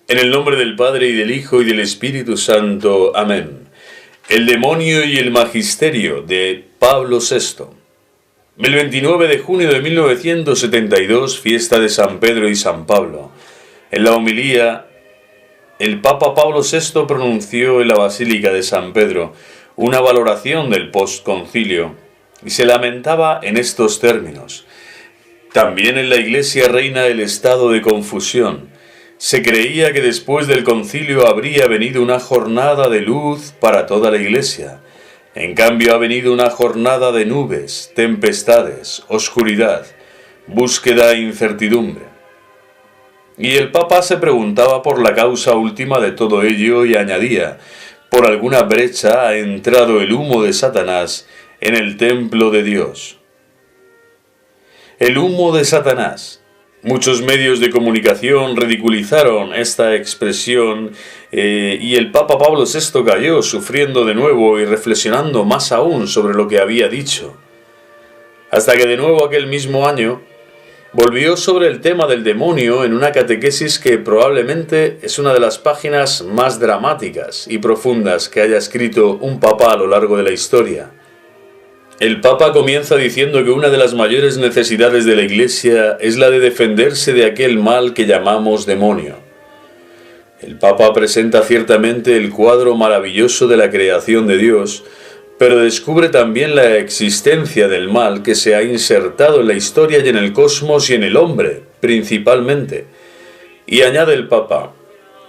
En el nombre del Padre, y del Hijo, y del Espíritu Santo. Amén. El demonio y el magisterio, de Pablo VI. El 29 de junio de 1972, fiesta de San Pedro y San Pablo. En la homilía, el Papa Pablo VI pronunció en la Basílica de San Pedro una valoración del postconcilio y se lamentaba en estos términos: también en la Iglesia reina el estado de confusión. Se creía que después del concilio habría venido una jornada de luz para toda la Iglesia. En cambio ha venido una jornada de nubes, tempestades, oscuridad, búsqueda e incertidumbre. Y el Papa se preguntaba por la causa última de todo ello y añadía: por alguna brecha ha entrado el humo de Satanás en el templo de Dios. El humo de Satanás. Muchos medios de comunicación ridiculizaron esta expresión y el Papa Pablo VI cayó, sufriendo de nuevo y reflexionando más aún sobre lo que había dicho. Hasta que de nuevo aquel mismo año volvió sobre el tema del demonio en una catequesis que probablemente es una de las páginas más dramáticas y profundas que haya escrito un papa a lo largo de la historia. El Papa comienza diciendo que una de las mayores necesidades de la Iglesia es la de defenderse de aquel mal que llamamos demonio. El Papa presenta ciertamente el cuadro maravilloso de la creación de Dios, pero descubre también la existencia del mal que se ha insertado en la historia y en el cosmos y en el hombre, principalmente. Y añade el Papa: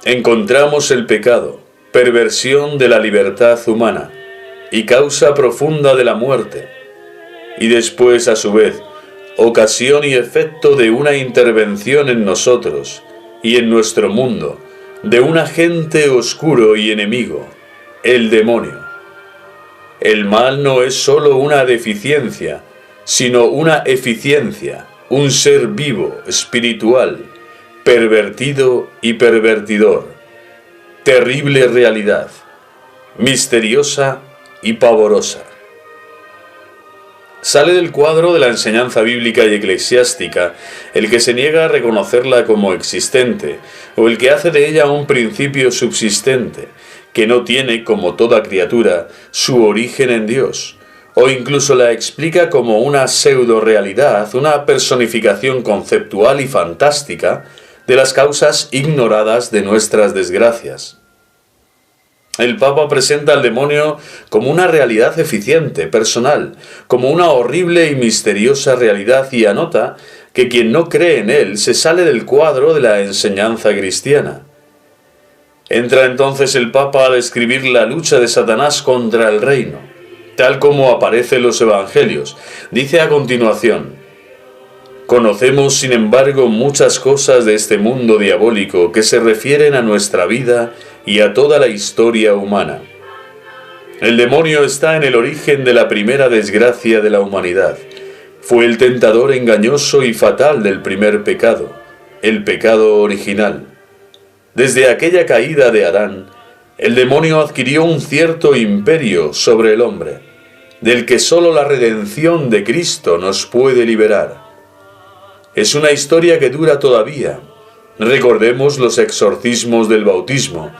encontramos el pecado, perversión de la libertad humana y causa profunda de la muerte, y después, a su vez, ocasión y efecto de una intervención en nosotros y en nuestro mundo, de un agente oscuro y enemigo, el demonio. El mal no es sólo una deficiencia, sino una eficiencia, un ser vivo, espiritual, pervertido y pervertidor, terrible realidad, misteriosa y pavorosa. Sale del cuadro de la enseñanza bíblica y eclesiástica el que se niega a reconocerla como existente, o el que hace de ella un principio subsistente, que no tiene, como toda criatura, su origen en Dios, o incluso la explica como una pseudo-realidad, una personificación conceptual y fantástica de las causas ignoradas de nuestras desgracias. El Papa presenta al demonio como una realidad eficiente, personal, como una horrible y misteriosa realidad, y anota que quien no cree en él se sale del cuadro de la enseñanza cristiana. Entra entonces el Papa a describir la lucha de Satanás contra el reino, tal como aparece en los Evangelios. Dice a continuación: conocemos, sin embargo, muchas cosas de este mundo diabólico que se refieren a nuestra vida y a toda la historia humana. El demonio está en el origen de la primera desgracia de la humanidad. Fue el tentador engañoso y fatal del primer pecado, el pecado original. Desde aquella caída de Adán, el demonio adquirió un cierto imperio sobre el hombre, del que sólo la redención de Cristo nos puede liberar. Es una historia que dura todavía. Recordemos los exorcismos del bautismo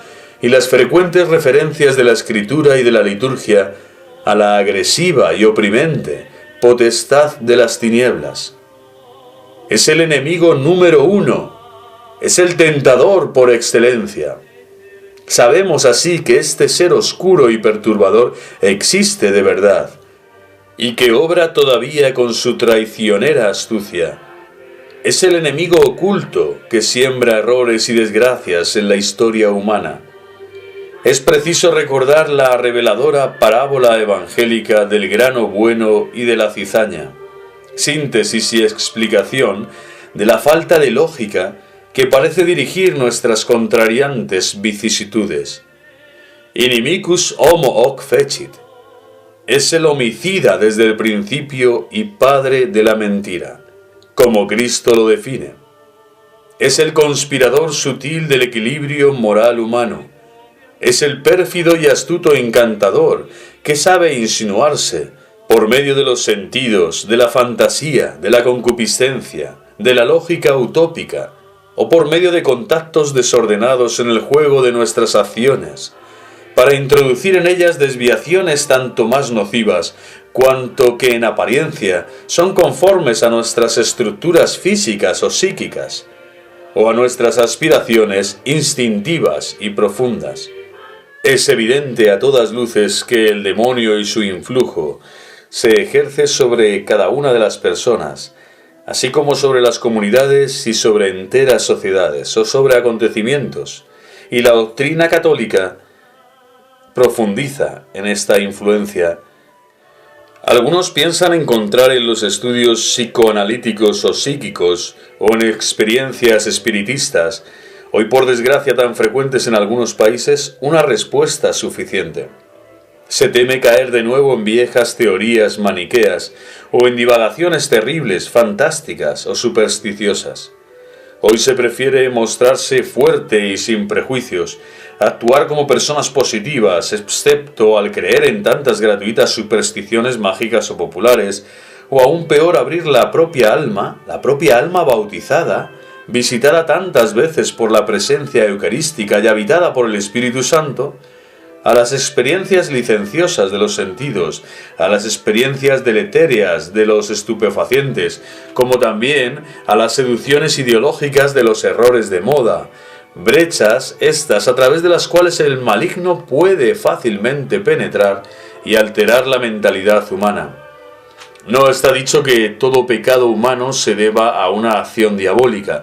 y las frecuentes referencias de la Escritura y de la liturgia a la agresiva y oprimente potestad de las tinieblas. Es el enemigo número uno, es el tentador por excelencia. Sabemos así que este ser oscuro y perturbador existe de verdad, y que obra todavía con su traicionera astucia. Es el enemigo oculto que siembra errores y desgracias en la historia humana. Es preciso recordar la reveladora parábola evangélica del grano bueno y de la cizaña, síntesis y explicación de la falta de lógica que parece dirigir nuestras contrariantes vicisitudes. Inimicus homo hoc fecit. Es el homicida desde el principio y padre de la mentira, como Cristo lo define. Es el conspirador sutil del equilibrio moral humano. Es el pérfido y astuto encantador que sabe insinuarse por medio de los sentidos, de la fantasía, de la concupiscencia, de la lógica utópica o por medio de contactos desordenados en el juego de nuestras acciones, para introducir en ellas desviaciones tanto más nocivas cuanto que en apariencia son conformes a nuestras estructuras físicas o psíquicas, o a nuestras aspiraciones instintivas y profundas. Es evidente a todas luces que el demonio y su influjo se ejerce sobre cada una de las personas, así como sobre las comunidades y sobre enteras sociedades o sobre acontecimientos, y la doctrina católica profundiza en esta influencia. Algunos piensan encontrar en los estudios psicoanalíticos o psíquicos o en experiencias espiritistas, hoy por desgracia tan frecuentes en algunos países, una respuesta suficiente. Se teme caer de nuevo en viejas teorías maniqueas o en divagaciones terribles, fantásticas o supersticiosas. Hoy se prefiere mostrarse fuerte y sin prejuicios, actuar como personas positivas, excepto al creer en tantas gratuitas supersticiones mágicas o populares, o aún peor abrir la propia alma bautizada, visitada tantas veces por la presencia eucarística y habitada por el Espíritu Santo, a las experiencias licenciosas de los sentidos, a las experiencias deletéreas de los estupefacientes, como también a las seducciones ideológicas de los errores de moda, brechas estas a través de las cuales el maligno puede fácilmente penetrar y alterar la mentalidad humana. No está dicho que todo pecado humano se deba a una acción diabólica,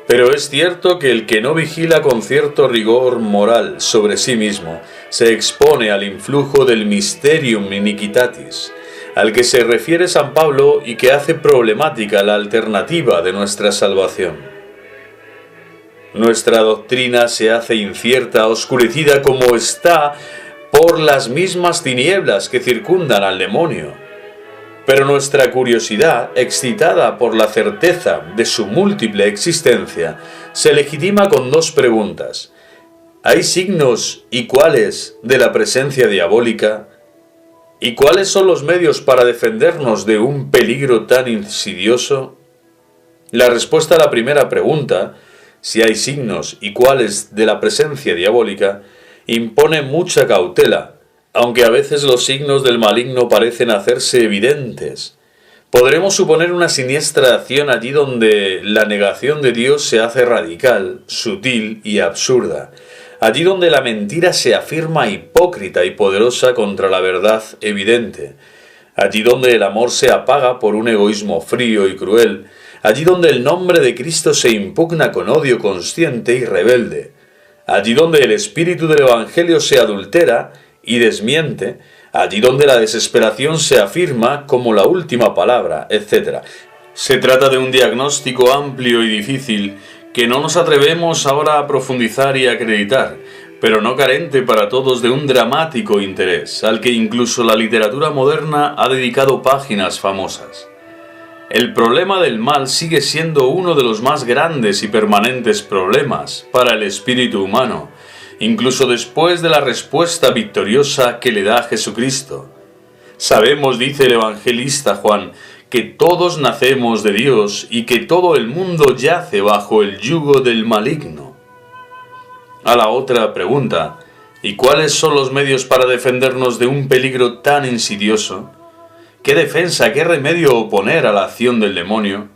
pero es cierto que el que no vigila con cierto rigor moral sobre sí mismo se expone al influjo del mysterium iniquitatis, al que se refiere San Pablo y que hace problemática la alternativa de nuestra salvación. Nuestra doctrina se hace incierta, oscurecida como está por las mismas tinieblas que circundan al demonio. Pero nuestra curiosidad, excitada por la certeza de su múltiple existencia, se legitima con dos preguntas. ¿Hay signos y cuáles de la presencia diabólica? ¿Y cuáles son los medios para defendernos de un peligro tan insidioso? La respuesta a la primera pregunta, si hay signos y cuáles de la presencia diabólica, impone mucha cautela, aunque a veces los signos del maligno parecen hacerse evidentes. Podremos suponer una siniestra acción allí donde la negación de Dios se hace radical, sutil y absurda, allí donde la mentira se afirma hipócrita y poderosa contra la verdad evidente, allí donde el amor se apaga por un egoísmo frío y cruel, allí donde el nombre de Cristo se impugna con odio consciente y rebelde, allí donde el espíritu del Evangelio se adultera y desmiente, allí donde la desesperación se afirma como la última palabra, etc. Se trata de un diagnóstico amplio y difícil que no nos atrevemos ahora a profundizar y acreditar, pero no carente para todos de un dramático interés, al que incluso la literatura moderna ha dedicado páginas famosas. El problema del mal sigue siendo uno de los más grandes y permanentes problemas para el espíritu humano, incluso después de la respuesta victoriosa que le da Jesucristo. Sabemos, dice el evangelista Juan, que todos nacemos de Dios y que todo el mundo yace bajo el yugo del maligno. A la otra pregunta, ¿y cuáles son los medios para defendernos de un peligro tan insidioso? ¿Qué defensa, qué remedio oponer a la acción del demonio?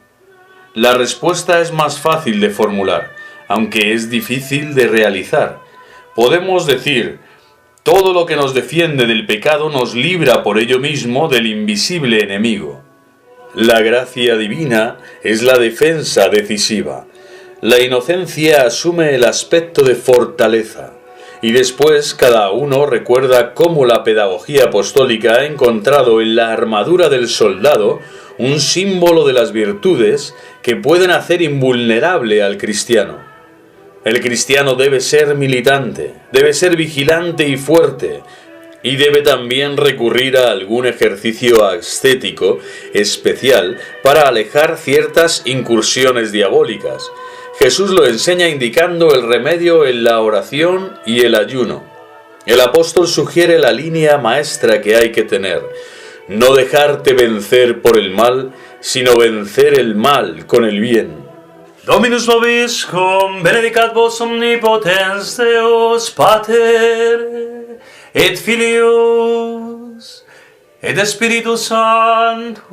La respuesta es más fácil de formular, aunque es difícil de realizar. Podemos decir, todo lo que nos defiende del pecado nos libra por ello mismo del invisible enemigo. La gracia divina es la defensa decisiva. La inocencia asume el aspecto de fortaleza. Y después cada uno recuerda cómo la pedagogía apostólica ha encontrado en la armadura del soldado un símbolo de las virtudes que pueden hacer invulnerable al cristiano. El cristiano debe ser militante, debe ser vigilante y fuerte, y debe también recurrir a algún ejercicio ascético especial para alejar ciertas incursiones diabólicas. Jesús lo enseña indicando el remedio en la oración y el ayuno. El apóstol sugiere la línea maestra que hay que tener: no dejarte vencer por el mal, sino vencer el mal con el bien. Dominus vobiscum, benedicat vos omnipotens Deus, Pater, et Filius, et Spiritus Sanctus.